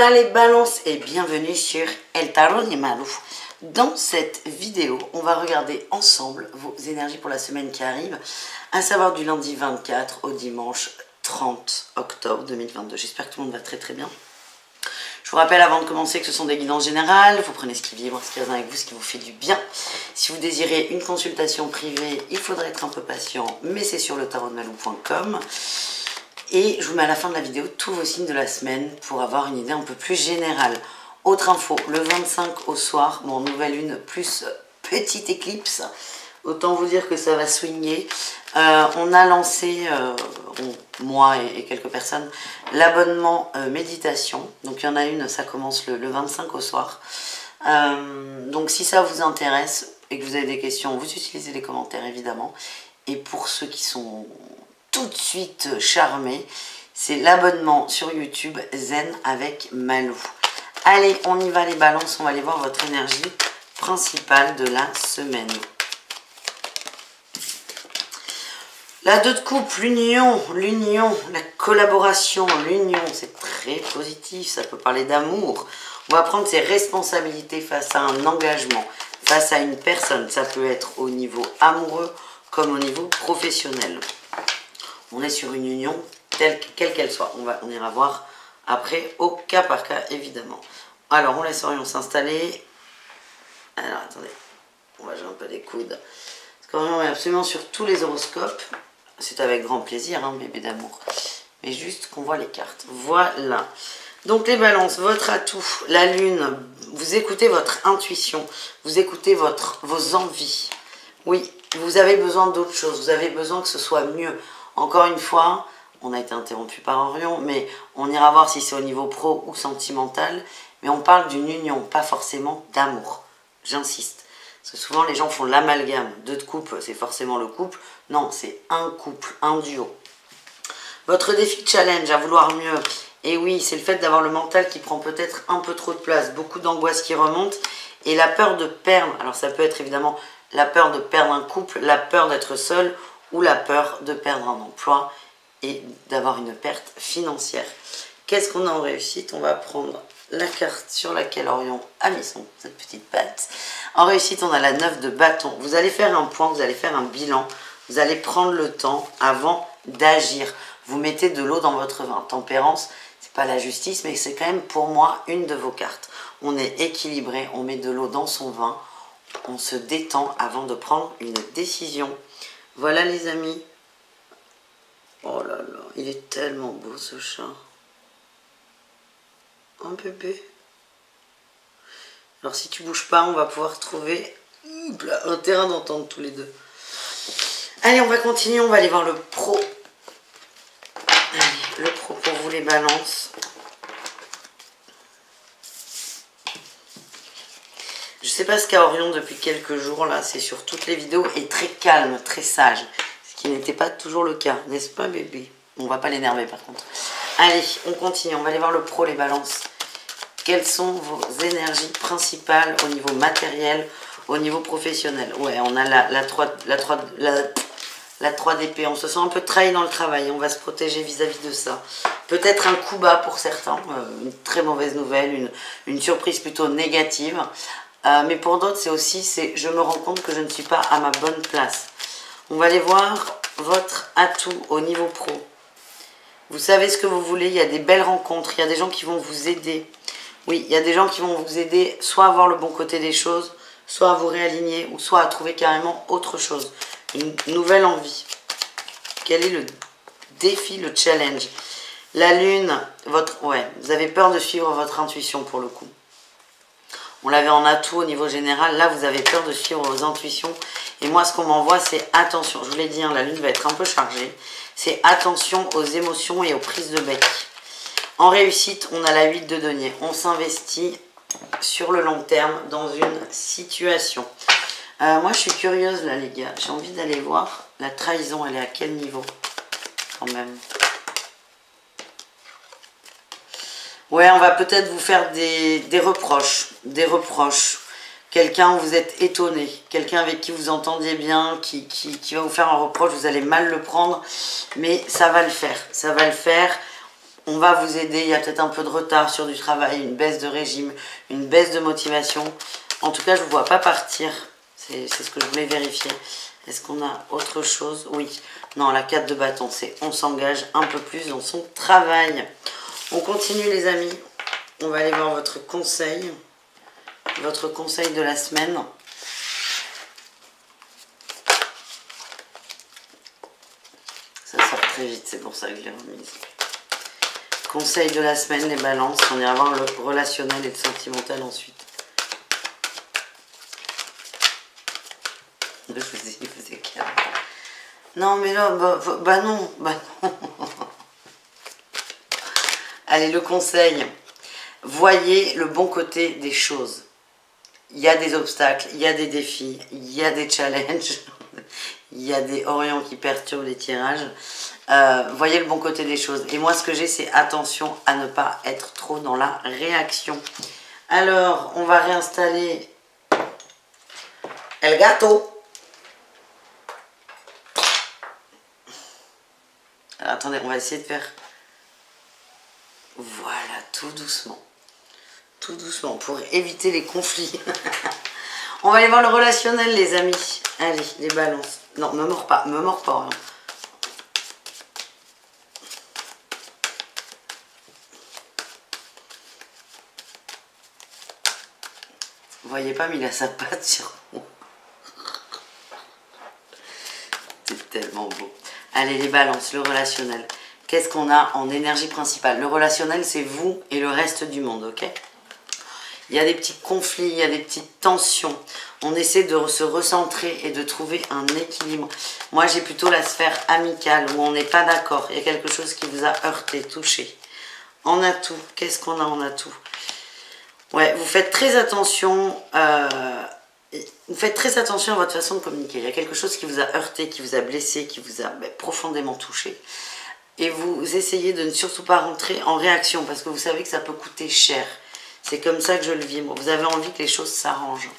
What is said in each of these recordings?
Hola les balances et bienvenue sur El Tarot de Malou. Dans cette vidéo, on va regarder ensemble vos énergies pour la semaine qui arrive, à savoir du lundi 24 au dimanche 30 octobre 2022. J'espère que tout le monde va très très bien. Je vous rappelle avant de commencer que ce sont des guidances générales, vous prenez ce qui vibre, ce qui résonne avec vous, ce qui vous fait du bien. Si vous désirez une consultation privée, il faudra être un peu patient, mais c'est sur letarotdemalou.com. Et je vous mets à la fin de la vidéo tous vos signes de la semaine pour avoir une idée un peu plus générale. Autre info, le 25 au soir, bon, nouvelle lune plus petite éclipse, autant vous dire que ça va swinguer. On a lancé, moi et quelques personnes, l'abonnement méditation. Donc il y en a une, ça commence le 25 au soir. Donc si ça vous intéresse et que vous avez des questions, vous utilisez les commentaires évidemment. Et pour ceux qui sont tout de suite charmés, c'est l'abonnement sur YouTube Zen avec Malou. Allez, on y va les balances, on va aller voir votre énergie principale de la semaine. La 2 de coupe, l'union, la collaboration, l'union, c'est très positif, ça peut parler d'amour. On va prendre ses responsabilités face à un engagement, face à une personne. Ça peut être au niveau amoureux comme au niveau professionnel. On est sur une union quelle qu'elle soit. On ira voir après au cas par cas évidemment. Alors on laisse Orion s'installer. Alors attendez, on va jouer un peu les coudes. Parce qu'Orion est absolument sur tous les horoscopes. C'est avec grand plaisir, hein, bébé d'amour. Mais juste qu'on voit les cartes. Voilà. Donc les balances, votre atout, la lune, vous écoutez votre intuition, vous écoutez vos envies. Oui, vous avez besoin d'autre chose, vous avez besoin que ce soit mieux. Encore une fois, on a été interrompu par Orion, mais on ira voir si c'est au niveau pro ou sentimental. Mais on parle d'une union, pas forcément d'amour. J'insiste. Parce que souvent les gens font l'amalgame. 2 de couple, c'est forcément le couple. Non, c'est un couple, un duo. Votre défi challenge à vouloir mieux. Et oui, c'est le fait d'avoir le mental qui prend peut-être un peu trop de place. Beaucoup d'angoisse qui remonte. Et la peur de perdre. Alors ça peut être évidemment la peur de perdre un couple, la peur d'être seul ou la peur de perdre un emploi et d'avoir une perte financière. Qu'est-ce qu'on a en réussite? On va prendre la carte sur laquelle Orion a mis cette petite patte. En réussite, on a la 9 de bâton. Vous allez faire un point, vous allez faire un bilan. Vous allez prendre le temps avant d'agir. Vous mettez de l'eau dans votre vin. Tempérance, c'est pas la justice, mais c'est quand même pour moi une de vos cartes. On est équilibré, on met de l'eau dans son vin. On se détend avant de prendre une décision. Voilà les amis. Oh là là, il est tellement beau ce chat. Un bébé. Alors si tu bouges pas, on va pouvoir trouver un terrain d'entente tous les deux. Allez, on va continuer, on va aller voir le pro. Allez, le pro pour vous les balances. Je sais pas ce qu'a Orion depuis quelques jours là, c'est sur toutes les vidéos et très calme, très sage. Ce qui n'était pas toujours le cas, n'est-ce pas bébé? On va pas l'énerver par contre. Allez, on continue, on va aller voir le pro les balances. Quelles sont vos énergies principales au niveau matériel, au niveau professionnel? Ouais, on a la 3 d'épée. On se sent un peu trahi dans le travail. On va se protéger vis-à-vis de ça. Peut-être un coup bas pour certains. Une très mauvaise nouvelle, une surprise plutôt négative. Mais pour d'autres, c'est aussi, je me rends compte que je ne suis pas à ma bonne place. On va aller voir votre atout au niveau pro. Vous savez ce que vous voulez. Il y a des belles rencontres. Il y a des gens qui vont vous aider. Oui, il y a des gens qui vont vous aider soit à voir le bon côté des choses, soit à vous réaligner, ou soit à trouver carrément autre chose. Une nouvelle envie. Quel est le défi, le challenge? La lune, vous avez peur de suivre votre intuition pour le coup. On l'avait en atout au niveau général. Là, vous avez peur de suivre vos intuitions. Et moi, ce qu'on m'envoie, c'est attention. Je vous l'ai dit, hein, la lune va être un peu chargée. C'est attention aux émotions et aux prises de bec. En réussite, on a la 8 de denier. On s'investit sur le long terme dans une situation. Moi, je suis curieuse là, les gars. J'ai envie d'aller voir la trahison. Elle est à quel niveau quand même? Ouais, on va peut-être vous faire des reproches. Des reproches. Quelqu'un où vous êtes étonné. Quelqu'un avec qui vous entendiez bien, qui va vous faire un reproche. Vous allez mal le prendre. Mais ça va le faire. Ça va le faire. On va vous aider, il y a peut-être un peu de retard sur du travail, une baisse de régime, une baisse de motivation. En tout cas, je ne vous vois pas partir. C'est ce que je voulais vérifier. Est-ce qu'on a autre chose? Oui. Non, la 4 de bâton, c'est on s'engage un peu plus dans son travail. On continue les amis. On va aller voir votre conseil de la semaine. Ça sort très vite, c'est pour ça que je l'ai remise. Conseil de la semaine, les balances. On ira voir le relationnel et le sentimental ensuite. Je vous ai calme. Non, mais là, bah non. Allez, le conseil. Voyez le bon côté des choses. Il y a des obstacles, il y a des défis, il y a des challenges, il y a des orients qui perturbent les tirages. Voyez le bon côté des choses. Et moi, ce que j'ai, c'est attention à ne pas être trop dans la réaction. Alors, on va réinstaller El Gato. Alors, attendez, on va essayer de faire... Voilà, tout doucement. Tout doucement, pour éviter les conflits. On va aller voir le relationnel, les amis. Allez, les balances. Non, me mords pas, hein. Vous voyez pas, mais il a sa patte sur moi. C'est tellement beau. Allez, les balances, le relationnel. Qu'est-ce qu'on a en énergie principale? Le relationnel, c'est vous et le reste du monde, ok? Il y a des petits conflits, il y a des petites tensions. On essaie de se recentrer et de trouver un équilibre. Moi, j'ai plutôt la sphère amicale où on n'est pas d'accord. Il y a quelque chose qui vous a heurté, touché. En atout, qu'est-ce qu'on a en atout? Ouais, vous faites très attention. Vous faites très attention à votre façon de communiquer. Il y a quelque chose qui vous a heurté, qui vous a blessé, qui vous a profondément touché. Et vous essayez de ne surtout pas rentrer en réaction parce que vous savez que ça peut coûter cher. C'est comme ça que je le vis, moi. Vous avez envie que les choses s'arrangent.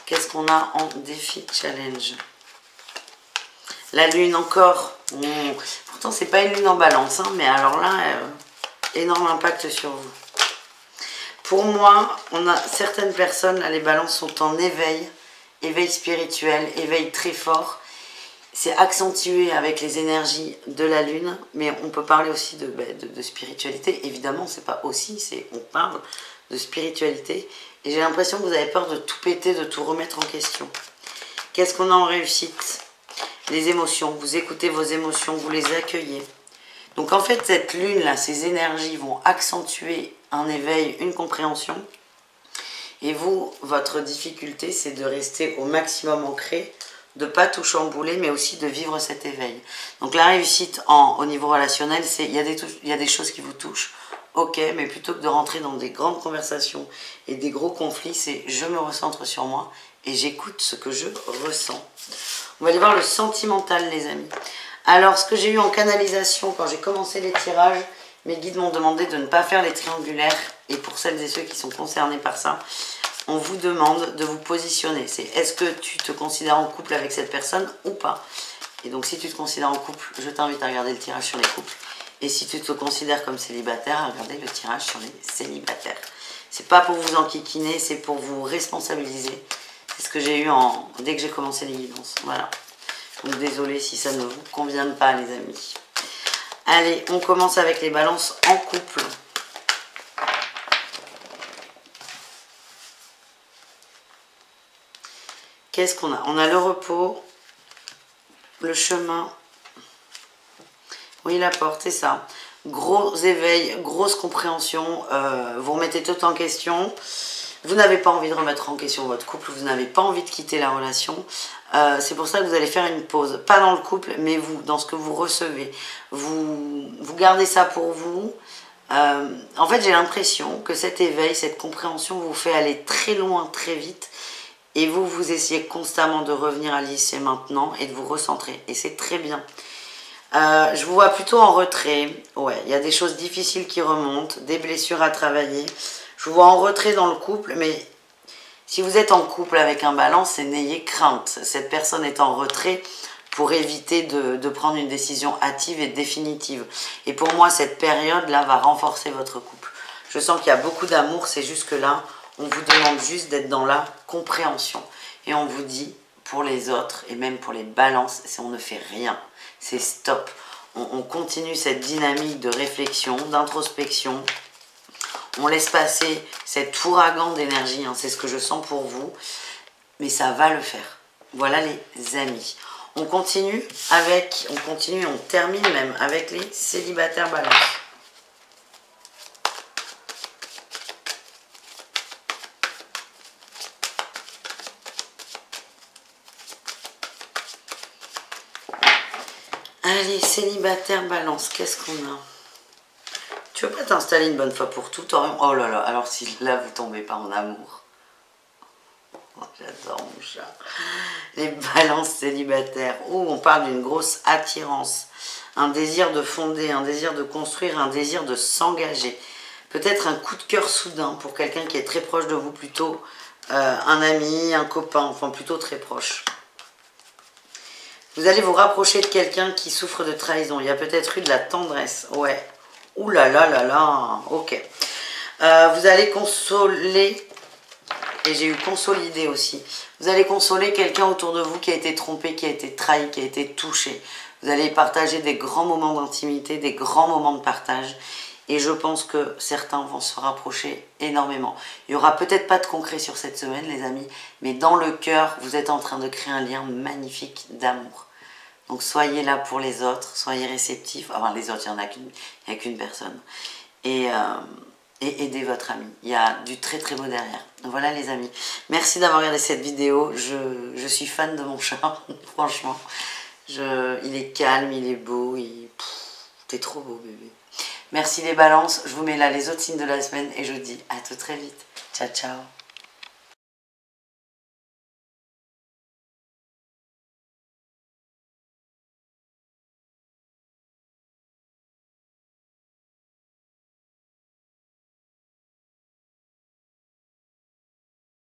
Qu'est-ce qu'on a en défi challenge? La lune encore. Pourtant, c'est pas une lune en balance, hein, mais alors là, énorme impact sur vous. Pour moi, on a certaines personnes, là, les balances sont en éveil. Éveil spirituel, éveil très fort. C'est accentué avec les énergies de la lune, mais on peut parler aussi de spiritualité. Évidemment, c'est pas aussi, on parle de spiritualité. Et j'ai l'impression que vous avez peur de tout péter, de tout remettre en question. Qu'est-ce qu'on a en réussite? Les émotions. Vous écoutez vos émotions, vous les accueillez. Donc en fait, cette lune-là, ces énergies vont accentuer un éveil, une compréhension. Et vous, votre difficulté, c'est de rester au maximum ancré, de ne pas tout chambouler, mais aussi de vivre cet éveil. Donc la réussite au niveau relationnel, c'est il y a des choses qui vous touchent, ok, mais plutôt que de rentrer dans des grandes conversations et des gros conflits, c'est je me recentre sur moi et j'écoute ce que je ressens. On va aller voir le sentimental, les amis. Alors, ce que j'ai eu en canalisation quand j'ai commencé les tirages, mes guides m'ont demandé de ne pas faire les triangulaires. Et pour celles et ceux qui sont concernés par ça, on vous demande de vous positionner. C'est est-ce que tu te considères en couple avec cette personne ou pas? Et donc, si tu te considères en couple, je t'invite à regarder le tirage sur les couples. Et si tu te considères comme célibataire, à regarder le tirage sur les célibataires. C'est pas pour vous enquiquiner, c'est pour vous responsabiliser. C'est ce que j'ai eu dès que j'ai commencé les guidances. Voilà. Donc, désolé si ça ne vous convient pas, les amis. Allez, on commence avec les balances en couple. Qu'est-ce qu'on a? On a le repos, le chemin. Oui, la porte, c'est ça. Gros éveil, grosse compréhension. Vous remettez tout en question. Vous n'avez pas envie de remettre en question votre couple. Vous n'avez pas envie de quitter la relation. C'est pour ça que vous allez faire une pause. Pas dans le couple, mais vous, dans ce que vous recevez. Vous gardez ça pour vous. En fait, j'ai l'impression que cet éveil, cette compréhension vous fait aller très loin, très vite. Et vous essayez constamment de revenir à l'ici et maintenant et de vous recentrer. Et c'est très bien. Je vous vois plutôt en retrait. Ouais, il y a des choses difficiles qui remontent, des blessures à travailler. Je vous vois en retrait dans le couple, mais Si vous êtes en couple avec un balance, n'ayez crainte. Cette personne est en retrait pour éviter de prendre une décision hâtive et définitive. Et pour moi, cette période-là va renforcer votre couple. Je sens qu'il y a beaucoup d'amour, c'est juste que là, on vous demande juste d'être dans la compréhension. Et on vous dit, pour les autres, et même pour les balances, on ne fait rien. C'est stop. On continue cette dynamique de réflexion, d'introspection. On laisse passer cet ouragan d'énergie, hein, c'est ce que je sens pour vous. Mais ça va le faire. Voilà les amis. On continue, on termine même avec les célibataires balance. Allez, célibataire balance, qu'est-ce qu'on a? Tu veux pas t'installer une bonne fois pour toutes? Oh là là, alors si là vous tombez pas en amour. Oh, j'adore mon chat. Les balances célibataires. Oh, on parle d'une grosse attirance. Un désir de fonder, un désir de construire, un désir de s'engager. Peut-être un coup de cœur soudain pour quelqu'un qui est très proche de vous, plutôt un ami, un copain, enfin plutôt très proche. Vous allez vous rapprocher de quelqu'un qui souffre de trahison. Il y a peut-être eu de la tendresse. Ouais. Ouh là là là là. Ok. Vous allez consoler. Et j'ai eu consolider aussi. Vous allez consoler quelqu'un autour de vous qui a été trompé, qui a été trahi, qui a été touché. Vous allez partager des grands moments d'intimité, des grands moments de partage. Et je pense que certains vont se rapprocher énormément. Il n'y aura peut-être pas de concret sur cette semaine, les amis. Mais dans le cœur, vous êtes en train de créer un lien magnifique d'amour. Donc soyez là pour les autres, soyez réceptifs. Enfin, les autres, il n'y a qu'une personne. Et aidez votre ami. Il y a du très très beau derrière. Voilà les amis. Merci d'avoir regardé cette vidéo. Je suis fan de mon chat, franchement. Il est calme, il est beau. T'es trop beau bébé. Merci les balances. Je vous mets là les autres signes de la semaine et je vous dis à tout très vite. Ciao ciao.